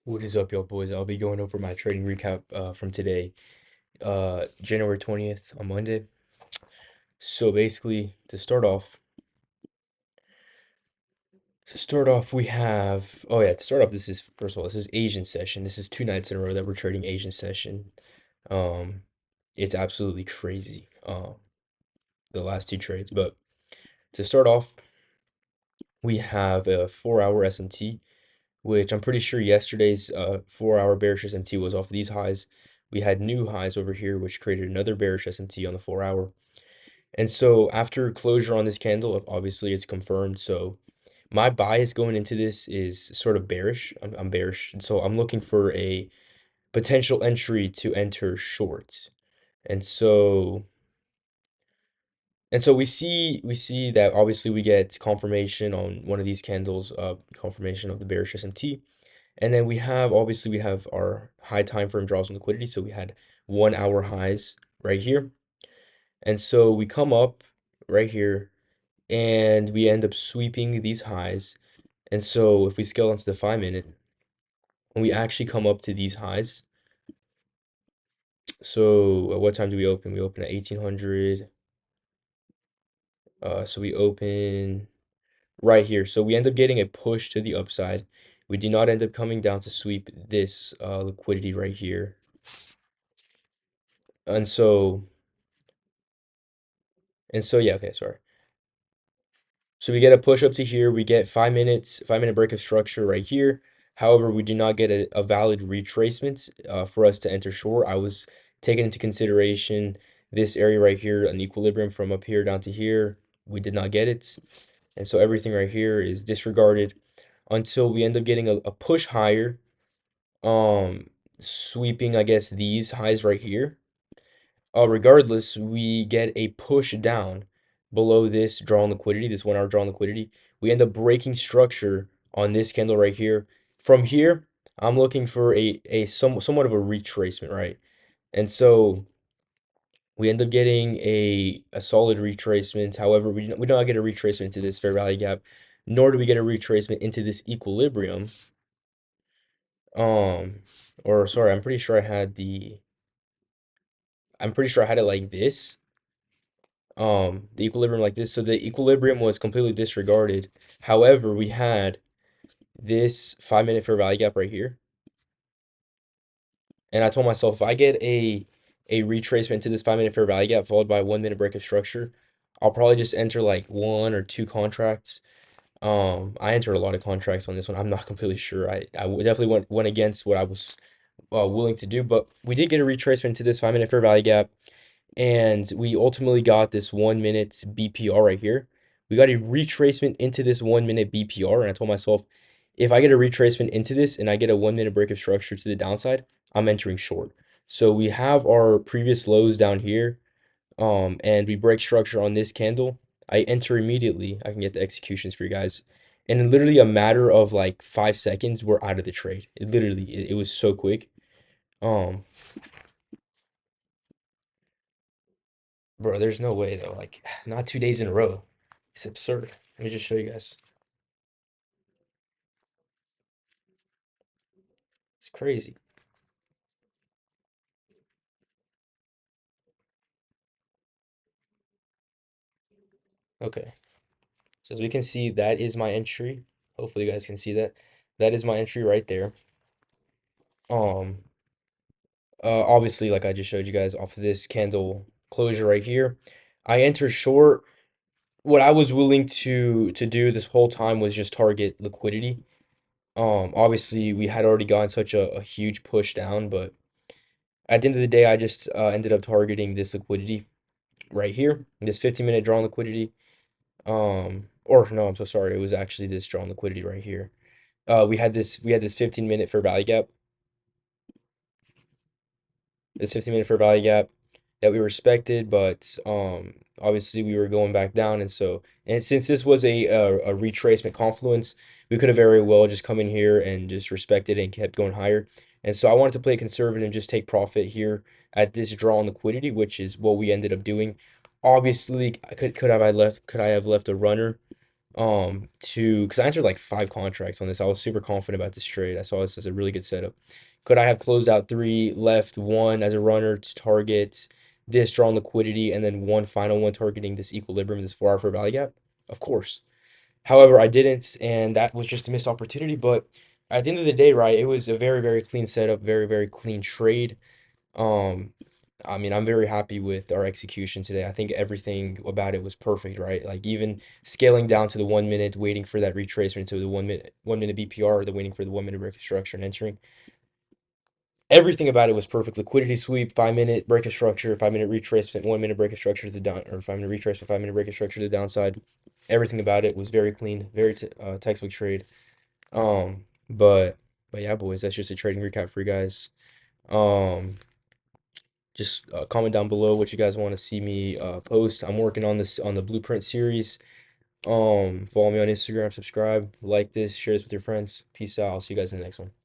What is up, y'all boys? I'll be going over my trading recap from today, January 20th on Monday. So basically, we have, oh yeah, to start off, this is, first of all, this is Asian session. This is 2 nights in a row that we're trading Asian session. Um, it's absolutely crazy, the last two trades. But to start off, we have a 4 hour SMT, which I'm pretty sure yesterday's 4 hour bearish SMT was off these highs. We had new highs over here, which created another bearish SMT on the 4 hour. And so after closure on this candle, obviously it's confirmed. So my bias going into this is sort of bearish. I'm bearish. And so I'm looking for a potential entry to enter short. And so we see that obviously we get confirmation on one of these candles, confirmation of the bearish SMT. And then we have our high time frame draws on liquidity. So we had 1 hour highs right here. And so we come up right here and we end up sweeping these highs. And so if we scale onto the 5 minute, and we actually come up to these highs. So at what time do we open? We open at 1800. So we open right here. So we end up getting a push to the upside. We do not end up coming down to sweep this liquidity right here. And so yeah, okay, sorry. So we get a push up to here. We get 5 minutes, 5 minute break of structure right here. However, we do not get a valid retracement for us to enter short. I was taking into consideration this area right here, an equilibrium from up here down to here. We did not get it. And so everything right here is disregarded until we end up getting a push higher, sweeping, I guess, these highs right here. Regardless, we get a push down below this drawn liquidity, this 1 hour drawn liquidity. We end up breaking structure on this candle right here. From here, I'm looking for somewhat of a retracement, right? And so we end up getting a solid retracement. However, we do not get a retracement into this fair value gap, nor do we get a retracement into this equilibrium. Um, or sorry, I'm pretty sure I had it like this, the equilibrium like this. So the equilibrium was completely disregarded. However, we had this 5 minute fair value gap right here. And I told myself if I get a retracement to this 5 minute fair value gap followed by 1 minute break of structure, I'll probably just enter like one or two contracts. I entered a lot of contracts on this one. I'm not completely sure. I definitely went against what I was willing to do, but we did get a retracement to this 5 minute fair value gap. And we ultimately got this 1 minute BPR right here. We got a retracement into this 1 minute BPR. And I told myself, if I get a retracement into this and I get a 1 minute break of structure to the downside, I'm entering short. So we have our previous lows down here. And we break structure on this candle. I enter immediately. I can get the executions for you guys. And in literally a matter of like 5 seconds, we're out of the trade. It was so quick. Um, Bro, there's no way though. Like, not 2 days in a row. It's absurd. Let me just show you guys. It's crazy. Okay. So as we can see, that is my entry. Hopefully you guys can see that. That is my entry right there. Um, Obviously, like I just showed you guys off of this candle closure right here, I enter short. What I was willing to do this whole time was just target liquidity. Obviously we had already gotten such a huge push down, but at the end of the day, I just ended up targeting this liquidity right here, this 15-minute drawn liquidity. Or no, I'm so sorry. It was actually this drawn liquidity right here. We had this 15-minute fair value gap, this 15-minute fair value gap that we respected, but obviously we were going back down, and since this was a retracement confluence, we could have very well just come in here and just respected and kept going higher. And so I wanted to play conservative and just take profit here at this draw on liquidity, which is what we ended up doing. Obviously, could I have left a runner To because I entered like five contracts on this. I was super confident about this trade. I saw this as a really good setup. Could I have closed out three, left one as a runner to target this drawn liquidity, and then one final one targeting this equilibrium, this 4 hour fair value gap? Of course. However, I didn't, and that was just a missed opportunity. But at the end of the day, right, it was a very, very clean setup, very, very clean trade. Um, I mean, I'm very happy with our execution today. I think everything about it was perfect, right? Like even scaling down to the 1 minute, waiting for that retracement to the 1 minute BPR, the waiting for the 1 minute break of structure and entering. Everything about it was perfect. Liquidity sweep, 5 minute break of structure, 5 minute retracement, 1 minute break of structure to the down, or 5 minute retracement, 5 minute break of structure to the downside. Everything about it was very clean, very textbook trade. But yeah, boys, that's just a trading recap for you guys. Um, just comment down below what you guys want to see me post. I'm working on this on the blueprint series. Follow me on Instagram, subscribe, like this, share this with your friends. Peace out. I'll see you guys in the next one.